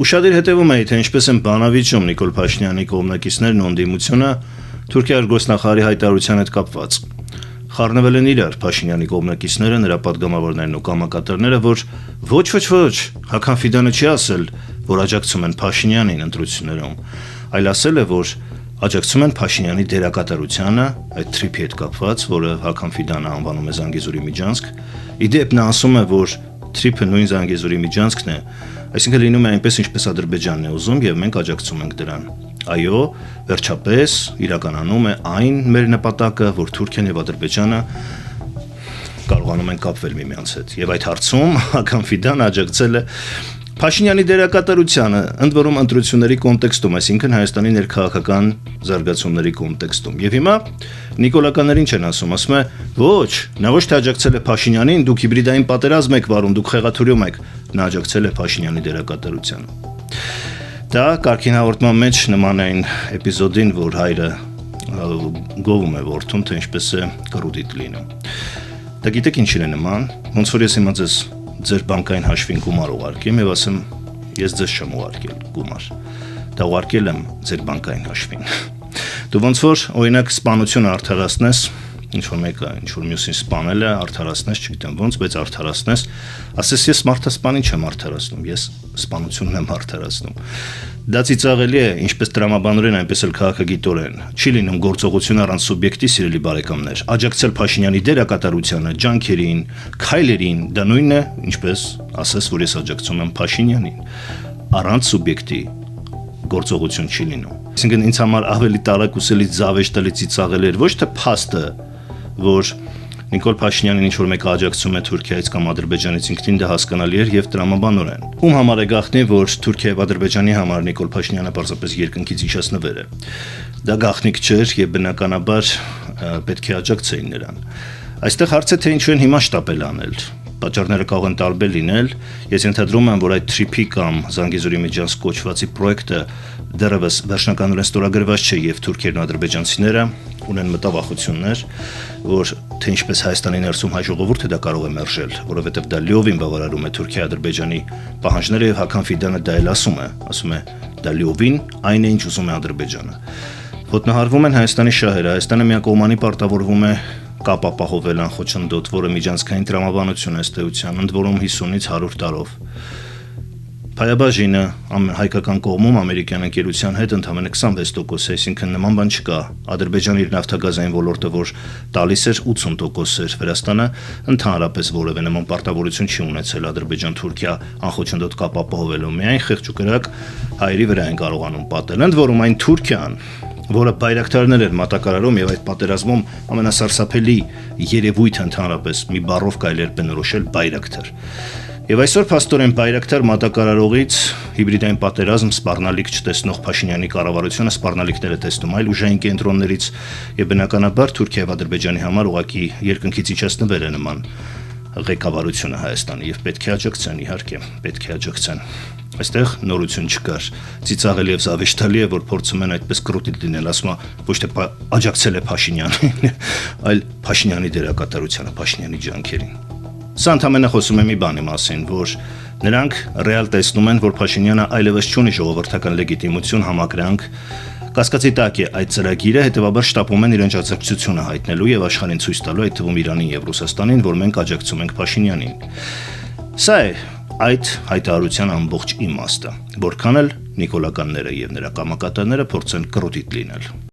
Ուշադիր հետևում էի, թե ինչպես են բանավիճում Նիկոլ Փաշինյանի կողմնակիցներն ու ընդդիմությունը Թուրքիա արտգործնախարարի հայտարարության հետ կապված։ Խառնվել են իրար Փաշինյանի կողմնակիցները, նրա պատգամավորներն ու կամակատարները, որ ոչ, Հական Ֆիդանը չի ասել, որ աջակցում են Փաշինյանին ընտրություններում, այլ ասել է, որ աջակցում են Փաշինյանի դերակատարությանը, այդ թրիփի հետ կապված, որը Հական Ֆիդանը անվանում է Զանգեզուրի միջանցք։ Իդեպ նա ասում է, որ թրիփը նույն Զանգեզուրի միջանցքն է, այսինքն լինում է այնպես, ինչպես Ադրբեջանն է ուզում, եւ մենք աջակցում ենք դրան։ Այո, վերջապես իրականանում է այն մեր նպատակը, որ Թուրքիան եւ Ադրբեջանը կարողանում են կապվել միմյանց հետ։ Եվ այդ հարցում Հական Ֆիդան աջակցել է Փաշինյանի դերակատարությանը, ընդ որում ընտրությունների կոնտեքստում, այսինքն Հայաստանի ներքաղաքական զարգացումների կոնտեքստում։ Եվ հիմա նիկոլականներին չեն ասում է, ոչ, նա ոչ թե աջակցել է Փաշինյանին, դուք հիբրիդային պատերազմ եք վարում, դուք խեղաթյուրում եք, նա աջակցել է Փաշինյանի դերակատարությանը։ Դա կարգին հաղորդման մեջ նման այն էպիզոդին, որ հայրը գովում է որդուն, թե ինչպես է կռուդիտ լինում։ Դա գիտեք ինչին է նման, ոնց որ ես հիմա ձեր բանկային հաշվին գումար ուղարկեմ եւ ասեմ, ես ձեզ չեմ ուղարկել գումար։ Դա ուղարկել եմ ձեր բանկային հաշվին։ Դու ոնց որ օրինակ սպանությունը արդարացնես, ինչ որ մեկը, ինչ որ մյուսին սպանել է, արդարացնես, չգիտեմ ոնց, բայց արդարացնես, ասես ես մարդասպանին չեմ արդարացնում, ես սպանությունն եմ արդարացնում։ Դա ծիծաղելի է, ինչպես տրամաբանորեն, այնպես էլ քաղաքագիտորեն։ Չի լինում գործողություն առանց սուբյեկտի, սիրելի բարեկամներ։ Աջակցել Փաշինյանի դերակատարությանը, ջանքերին, քայլերին, դա նույնն է, ինչպես ասես, որ ես աջակցում եմ Փաշինյանին։ Առանց սուբյեկտի գործողություն չի լինում։ Այսինքն ինձ համար ավելի տարակուսելի զավեշտալի ծիծաղելի էր ոչ թե փաստը, որ Նիկոլ Փաշինյանին ինչ որ մեկը աջակցում է Թուրքիայից կամ Ադրբեջանից, ինքնին դա հասկանալի էր եւ տրամաբանորեն։ Ում համար է գաղտնի, որ Թուրքիա եւ Ադրբեջանի համար Նիկոլ Փաշինյանը պարզապես երկնքից իջեցնվեր է։ Դա գաղտնիք չէր եւ բնականաբար պետք է աջակցեին նրան։ Այստեղ հարցը թե ինչու են հիմա շտապել անել։ Պատճառները կարող են տարբեր լինել։ Ես ենթադրում եմ, որ այդ թրիփի կամ Զանգեզուրի միջանցք կոչվածի պրոյեկտը դեռևս վերջնականորեն ստորագրված չէ եւ թուրքերն ու ադրբեջանցիները ունեն մտավախություններ, որ թե ինչպես Հայաստանի ներսում հայ ժողովուրդը դա կարող է մերժել, որովհետեւ դա լիովին բավարարում է Թուրքիա-Ադրբեջանի պահանջները եւ Հական Ֆիդանը դա էլ ասում է դա լիովին այն է, ինչ ուզում է Ադրբեջանը։ Ոտնահարվում են Հայաստանի շահերը, Հայաստանը միակողմանի պարտավորվում է կապ ապահովել անխոչնդոտ, որը միջանցքային տրամաբանություն է ըստ էության, ընդ որում 50-ից 100 տարով։ Փայաբաժինը հայկական կողմում ամերիկյան ընկերության հետ ընդամենը 26% է, այսինքն նման բան չկա։ Ադրբեջանը իր նավթագազային ոլորտը, որ տալիս էր 80% էր, Վրաստանը ընդհանրապես որևէ նման պարտավորություն չի ունեցել Ադրբեջան-Թուրքիա անխոչնդոտ կապ ապահովելու, միայն խեղճ ու կրակ հայերի վրա են կարողանում պատել։ Ընդ որում այն Թուրքիան, որը բայրակտարներ էր մատակարարում եւ այդ պատերազմում ամենասարսափելի երևույթը ընդհանրապես մի բառով կարելի էր բնորոշել բայրակտար։ Եվ այսօր փաստորեն բայրակտար մատակարարողից հիբրիդային պատերազմ սպառնալիք չտեսնող Փաշինյանի կառավարությունը սպառնալիքներ է տեսնում այլ ուժային կենտրոններից եւ բնականաբար Թուրքիա եւ Ադրբեջանի համար ուղղակի երկնքից իջեցնվել է նման ղեկավարությունը Հայաստանի եւ պետք է աջակցեն, իհարկե, պետք է աջակցեն։ Այստեղ նորություն չկար։ Ծիծաղելի եւ զավեշտալի է, որ փորձում են այդպես կռուտիտ լինել, ասում ոչ թե աջակցել է Փաշինյանին, այլ Փաշինյանի դերակատարությանը, Փաշինյանի ջանքերին։ Սա ընդհանրապես խոսում է մի բանի մասին, որ նրանք ռեալ տեսնում են, որ Փաշինյանը այլևս չունի ժողովրդական լեգիտիմություն, համակրանք, կասկածի տակ է այդ ծրագիրը, հետեւաբար շտապում են իրենց աջակցությունը հայտնելու եւ աշխարհին ցույց տալու, այդ թվում Իրանին եւ Ռուսաստանին, որ մենք աջակցում ենք Փաշինյանին։ Սա է այդ հայտարարության ամբողջ իմաստը, որքան էլ նիկոլականները եւ նրա կամակատարները փորձեն կռուտիտ լինել։